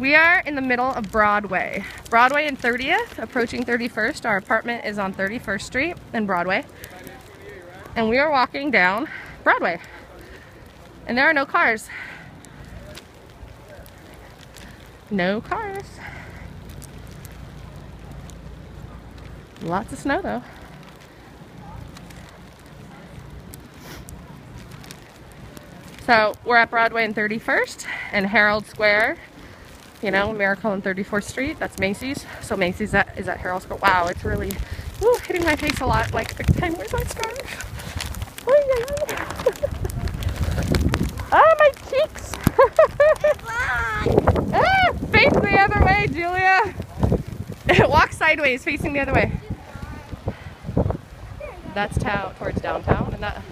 We are in the middle of Broadway. Broadway and 30th, approaching 31st. Our apartment is on 31st Street and Broadway. And we are walking down Broadway. And there are no cars. No cars. Lots of snow though. So we're at Broadway and 31st and Herald Square. You know, Miracle on 34th Street. That's Macy's. So Macy's is at Herald Square. Wow, it's really hitting my face a lot. Like, time, where's my scarf? Oh, my cheeks! Face the other way, Julia. Walk sideways, facing the other way. That's towards downtown, and that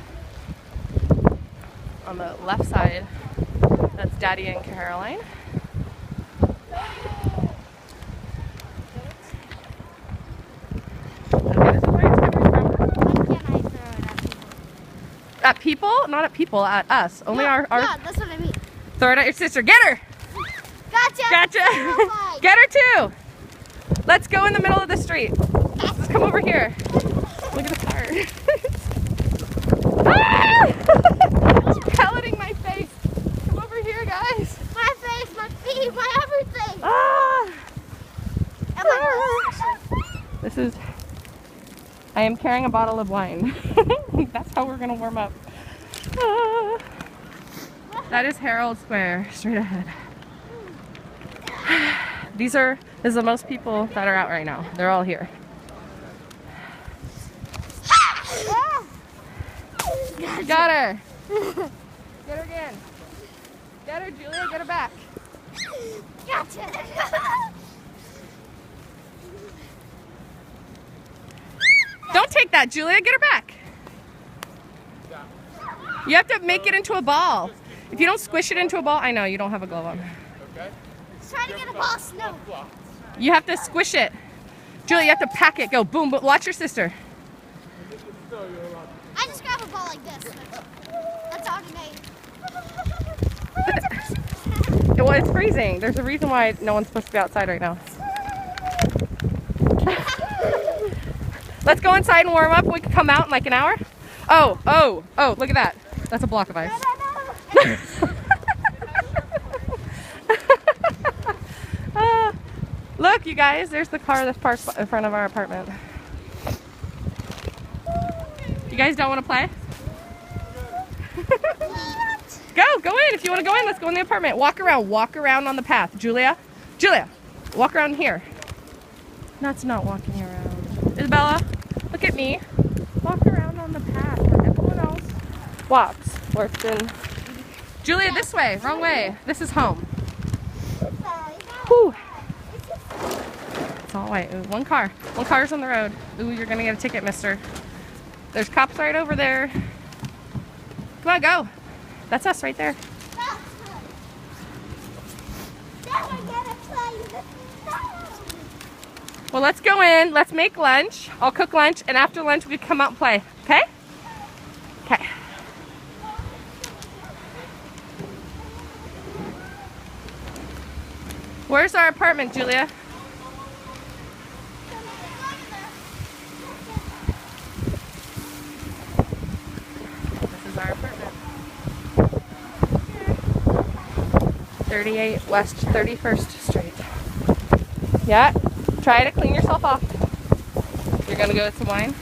on the left side, that's Daddy and Caroline. At people? Not at people, at us. Only our Yeah, that's what I mean. Throw it at your sister. Get her! Gotcha! Gotcha! Get her too! Let's go in the middle of the street. Let's come over here. Look at the car. Ah! It's pelleting my face. Come over here, guys. My face, my feet, my everything. Ah! And my I am carrying a bottle of wine. That's how we're gonna warm up. Ah. That is Herald Square, straight ahead. This is the most people that are out right now. They're all here. Got her. Get her again. Get her, Julia. Get her back. Gotcha! Don't take that, Julia. Get her back. You have to make it into a ball. If you don't squish it into a ball, I know you don't have a glove on. Just trying to get a ball of snow. You have to squish it. Julia, you have to pack it. Go boom, boom. Watch your sister. I just grab a ball like this. That's already made. Well, it's freezing. There's a reason why no one's supposed to be outside right now. Let's go inside and warm up. We can come out in like an hour. Oh, look at that. That's a block of ice. Look, you guys, there's the car that's parked in front of our apartment. You guys don't want to play? Go in. If you want to go in, let's go in the apartment. Walk around on the path. Julia, walk around here. That's not walking around. Isabella, look at me. Walk around on the path where everyone else walks. Julia, this way, wrong way. This is home. Whew. It's all white. Ooh, one car's on the road. Ooh, you're gonna get a ticket, mister. There's cops right over there. Come on, go. That's us right there. Well, let's go in. Let's make lunch. I'll cook lunch, and after lunch, we can come out and play. Okay? Okay. Where's our apartment, Julia? This is our apartment. 38 West 31st Street. Yeah. Try to clean yourself off. You're gonna go with some wine?